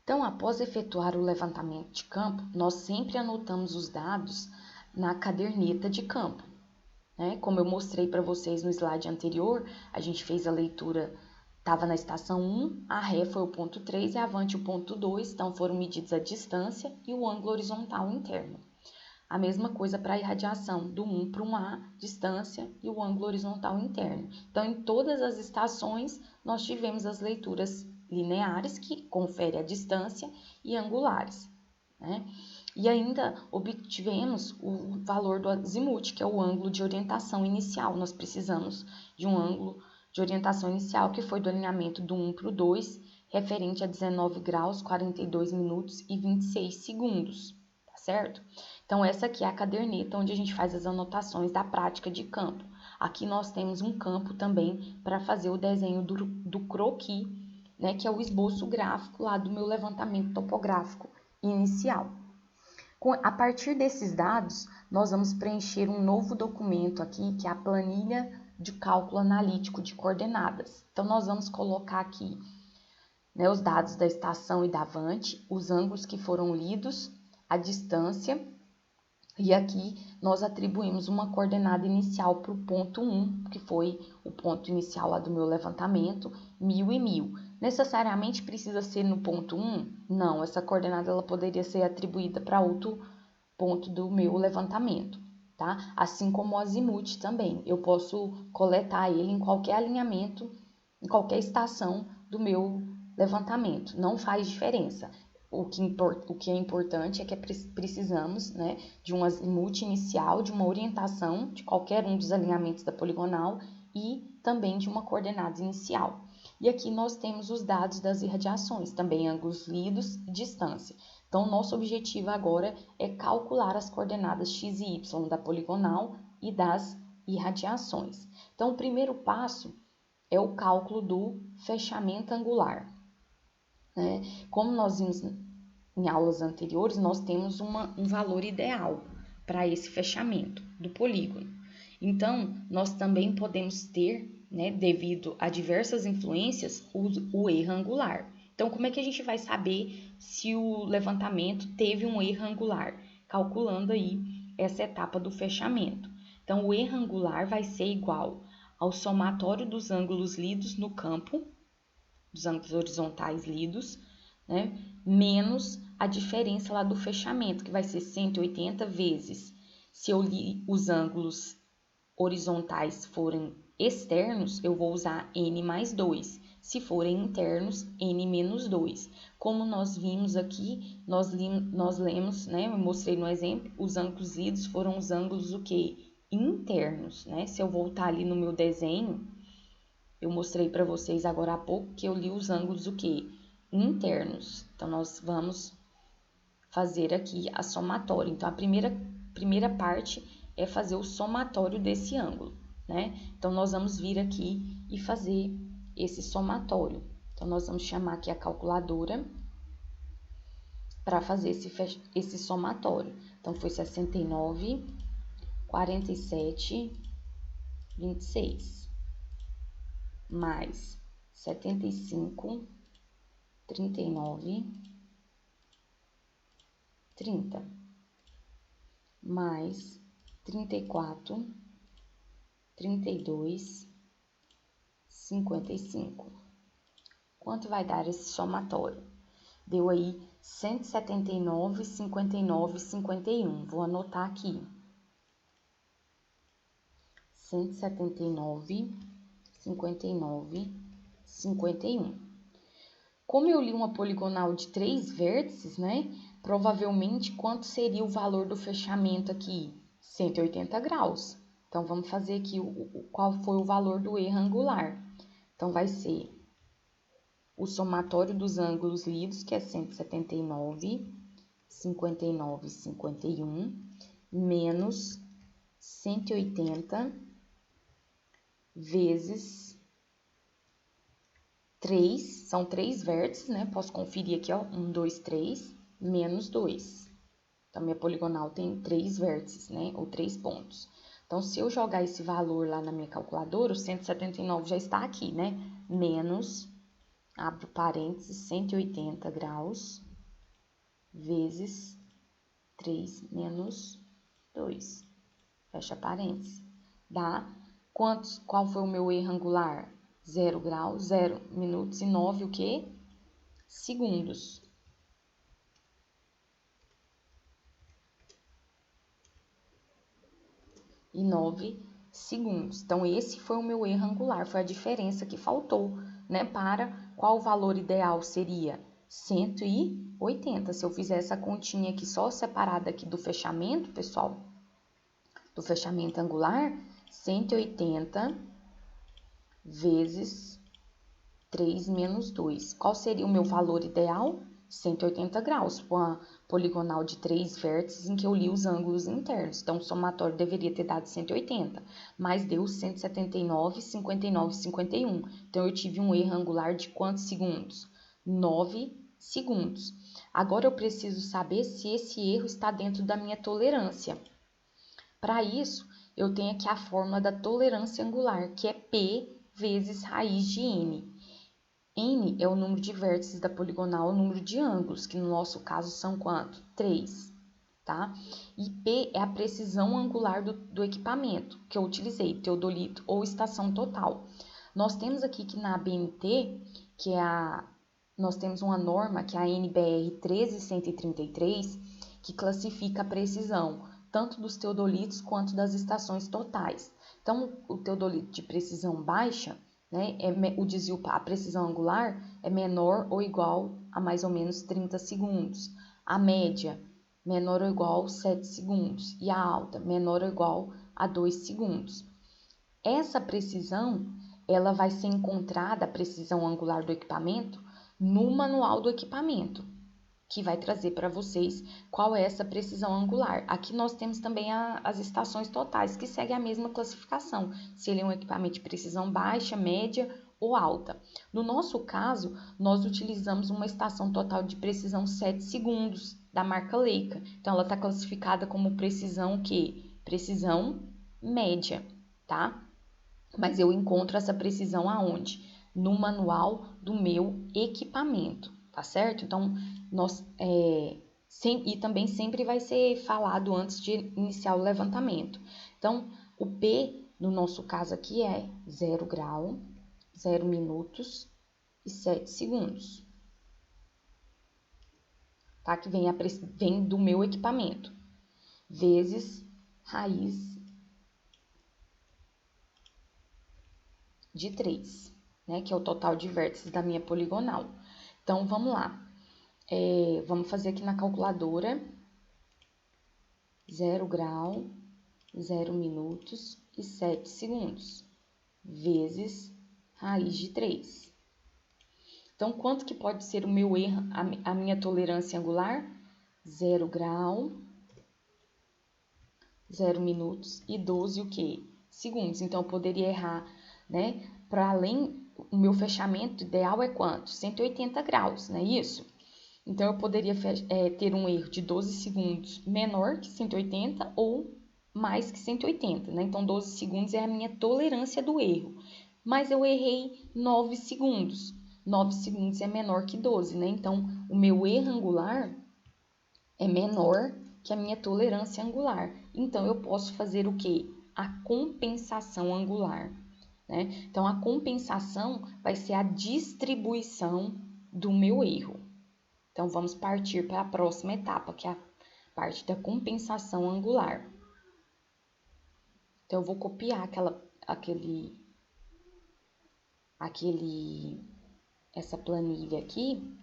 Então, após efetuar o levantamento de campo, nós sempre anotamos os dados na caderneta de campo, né? Como eu mostrei para vocês no slide anterior, a gente fez a leitura, estava na estação 1, a ré foi o ponto 3 e avante o ponto 2, então foram medidos a distância e o ângulo horizontal interno. A mesma coisa para a irradiação, do 1 para o 1A, distância e o ângulo horizontal interno. Então, em todas as estações, nós tivemos as leituras lineares, que conferem a distância, e angulares, né? E ainda obtivemos o valor do azimuth, que é o ângulo de orientação inicial. Nós precisamos de um ângulo de orientação inicial, que foi do alinhamento do 1 para o 2, referente a 19 graus, 42 minutos e 26 segundos, tá certo? Então, essa aqui é a caderneta onde a gente faz as anotações da prática de campo. Aqui nós temos um campo também para fazer o desenho do croquis, né, que é o esboço gráfico lá do meu levantamento topográfico inicial. A partir desses dados, nós vamos preencher um novo documento aqui, que é a planilha de cálculo analítico de coordenadas. Então, nós vamos colocar aqui, né, os dados da estação e da avante, os ângulos que foram lidos, a distância, e aqui nós atribuímos uma coordenada inicial para o ponto 1, que foi o ponto inicial lá do meu levantamento, 1000 e 1000. Necessariamente precisa ser no ponto 1? Não, essa coordenada ela poderia ser atribuída para outro ponto do meu levantamento, tá? Assim como o azimuth também, eu posso coletar ele em qualquer alinhamento, em qualquer estação do meu levantamento, não faz diferença. O que é importante é que precisamos, né, de um azimuth inicial, de uma orientação de qualquer um dos alinhamentos da poligonal e também de uma coordenada inicial. E aqui nós temos os dados das irradiações, também ângulos lidos e distância. Então, nosso objetivo agora é calcular as coordenadas x e y da poligonal e das irradiações. Então, o primeiro passo é o cálculo do fechamento angular, né? Como nós vimos em aulas anteriores, nós temos um valor ideal para esse fechamento do polígono. Então, nós também podemos ter, né, devido a diversas influências, o erro angular. Então, como é que a gente vai saber se o levantamento teve um erro angular? Calculando aí essa etapa do fechamento. Então, o erro angular vai ser igual ao somatório dos ângulos lidos no campo, dos ângulos horizontais lidos, né, menos a diferença lá do fechamento, que vai ser 180 vezes. Se eu li os ângulos horizontais forem externos, eu vou usar n mais 2. Se forem internos, n menos 2. Como nós vimos aqui, nós lemos, né, eu mostrei no exemplo, os ângulos lidos foram os ângulos o quê? Internos, né? Se eu voltar ali no meu desenho, eu mostrei para vocês agora há pouco que eu li os ângulos o quê? Internos. Então, nós vamos fazer aqui a somatória. Então, a primeira parte é fazer o somatório desse ângulo, né? Então, nós vamos vir aqui e fazer esse somatório. Então, nós vamos chamar aqui a calculadora para fazer esse somatório. Então, foi 69, 47, 26, mais 75, 39, 30, mais 34, 32, 55. Quanto vai dar esse somatório? Deu aí 179, 59, 51. Vou anotar aqui. 179, 59, 51. Como eu li uma poligonal de 3 vértices, né? Provavelmente, quanto seria o valor do fechamento aqui? 180 graus. Então, vamos fazer aqui qual foi o valor do erro angular. Então, vai ser o somatório dos ângulos lidos, que é 179, 59, 51, menos 180 vezes 3, são 3 vértices, né? Posso conferir aqui, ó, 1, 2, 3, menos 2. Então, minha poligonal tem 3 vértices, né? Ou 3 pontos. Então, se eu jogar esse valor lá na minha calculadora, o 179 já está aqui, né? Menos abro parênteses, 180 graus, vezes 3 menos 2, fecha parênteses, dá quantos? Qual foi o meu erro angular? 0 graus, 0 minutos e 9 o quê? Segundos. E 9 segundos. Então, esse foi o meu erro angular, foi a diferença que faltou, né? Para qual o valor ideal seria? 180. Se eu fizer essa continha aqui só separada aqui do fechamento, pessoal, do fechamento angular, 180 vezes 3 menos 2. Qual seria o meu valor ideal? 180 graus, com a poligonal de 3 vértices em que eu li os ângulos internos. Então, o somatório deveria ter dado 180, mas deu 179, 59, 51. Então, eu tive um erro angular de quantos segundos? 9 segundos. Agora, eu preciso saber se esse erro está dentro da minha tolerância. Para isso, eu tenho aqui a fórmula da tolerância angular, que é P vezes raiz de N. N é o número de vértices da poligonal, o número de ângulos, que no nosso caso são quanto? 3, tá? E P é a precisão angular do equipamento que eu utilizei, teodolito ou estação total. Nós temos aqui que na ABNT, nós temos uma norma, que é a NBR 13133, que classifica a precisão tanto dos teodolitos quanto das estações totais. Então, o teodolito de precisão baixa, né, o desvio, a precisão angular é menor ou igual a mais ou menos 30 segundos. A média, menor ou igual a 7 segundos. E a alta, menor ou igual a 2 segundos. Essa precisão, ela vai ser encontrada, a precisão angular do equipamento, no manual do equipamento, que vai trazer para vocês qual é essa precisão angular. Aqui nós temos também as estações totais, que seguem a mesma classificação, se ele é um equipamento de precisão baixa, média ou alta. No nosso caso, nós utilizamos uma estação total de precisão 7 segundos, da marca Leica. Então, ela está classificada como precisão que? Precisão média, tá? Mas eu encontro essa precisão aonde? No manual do meu equipamento, tá certo? Então, e também sempre vai ser falado antes de iniciar o levantamento. Então, o P, no nosso caso aqui, é 0 grau, 0 minutos e 7 segundos. Tá? Que vem do meu equipamento. Vezes raiz de 3, né? Que é o total de vértices da minha poligonal. Então, vamos lá. Vamos fazer aqui na calculadora. 0 grau, 0 minutos e 7 segundos, vezes raiz de 3. Então, quanto que pode ser o meu erro, a minha tolerância angular? 0 grau, 0 minutos e 12 o quê? Segundos. Então, eu poderia errar, né? Para além, o meu fechamento ideal é quanto? 180 graus, não é isso? Então, eu poderia ter um erro de 12 segundos menor que 180 ou mais que 180, né? Então, 12 segundos é a minha tolerância do erro. Mas eu errei 9 segundos. 9 segundos é menor que 12, né? Então, o meu erro angular é menor que a minha tolerância angular. Então, eu posso fazer o quê? A compensação angular, né? Então, a compensação vai ser a distribuição do meu erro. Então, vamos partir para a próxima etapa, que é a parte da compensação angular. Então, eu vou copiar essa planilha aqui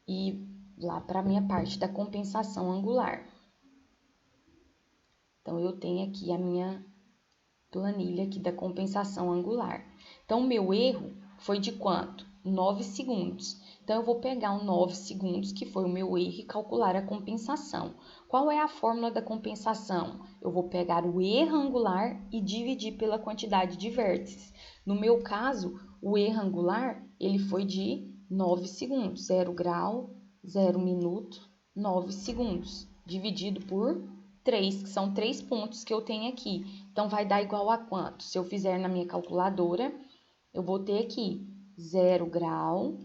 e lá para a minha parte da compensação angular. Então, eu tenho aqui a minha planilha aqui da compensação angular. Então, o meu erro foi de quanto? 9 segundos. Então, eu vou pegar os 9 segundos, que foi o meu erro, e calcular a compensação. Qual é a fórmula da compensação? Eu vou pegar o erro angular e dividir pela quantidade de vértices. No meu caso, o erro angular, ele foi de 9 segundos. 0 grau, 0 minuto, 9 segundos. Dividido por 3, que são 3 pontos que eu tenho aqui. Então, vai dar igual a quanto? Se eu fizer na minha calculadora, eu vou ter aqui 0 grau,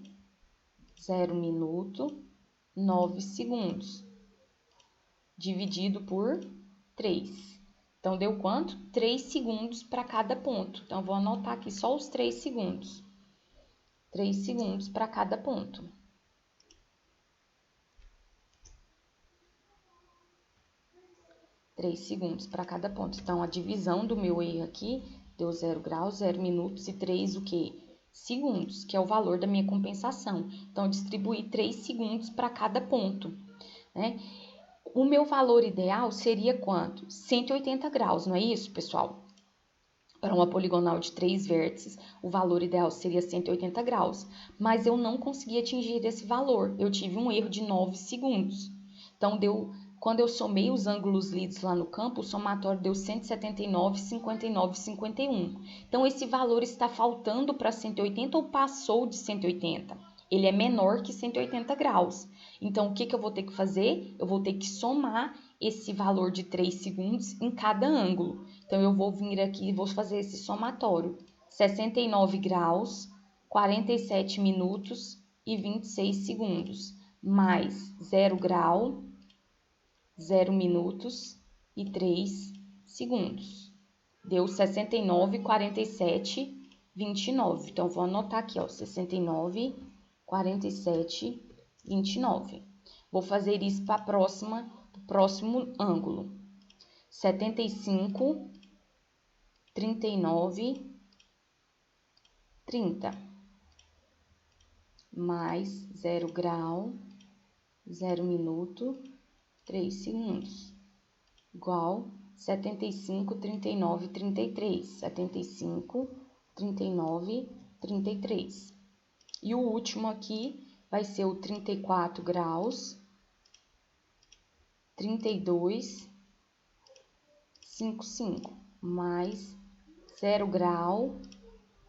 0 minuto, 9 segundos, dividido por 3. Então, deu quanto? 3 segundos para cada ponto. Então, vou anotar aqui só os 3 segundos. 3 segundos para cada ponto. Três segundos para cada ponto. Então, a divisão do meu erro aqui deu 0 graus, 0 minutos e 3 o quê? Segundos, que é o valor da minha compensação. Então, eu distribuí 3 segundos para cada ponto, né? O meu valor ideal seria quanto? 180 graus, não é isso, pessoal? Para uma poligonal de 3 vértices, o valor ideal seria 180 graus. Mas eu não consegui atingir esse valor. Eu tive um erro de 9 segundos. Então, quando eu somei os ângulos lidos lá no campo, o somatório deu 179, 59, 51. Então, esse valor está faltando para 180 ou passou de 180? Ele é menor que 180 graus. Então, o que eu vou ter que fazer? Eu vou ter que somar esse valor de 3 segundos em cada ângulo. Então, eu vou vir aqui e vou fazer esse somatório. 69 graus, 47 minutos e 26 segundos, mais 0 grau, 0 minutos e 3 segundos. Deu 69, 47, 29. Então, vou anotar aqui, ó, 69, 47, 29. Vou fazer isso para o próximo ângulo. 75, 39, 30. Mais 0 grau, 0 minuto, 3 segundos. Igual 75, 39, 33. 75, 39, 33. E o último aqui vai ser o 34 graus, 32, 55, mais 0 grau,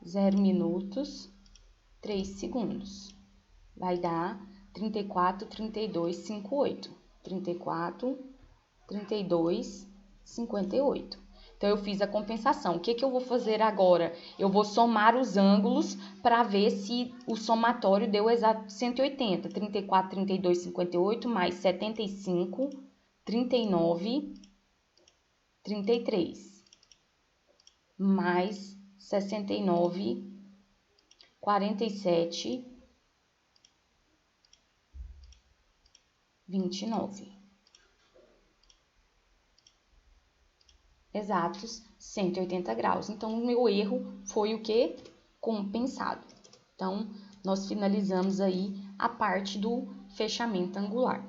0 minutos, 3 segundos. Vai dar 34, 32, 58. 34, 32, 58. Então, eu fiz a compensação. O que eu vou fazer agora? Eu vou somar os ângulos para ver se o somatório deu exato 180. 34, 32, 58, mais 75, 39, 33. Mais 69, 47, 29. Exatos 180 graus. Então, o meu erro foi o quê? Compensado. Então, nós finalizamos aí a parte do fechamento angular.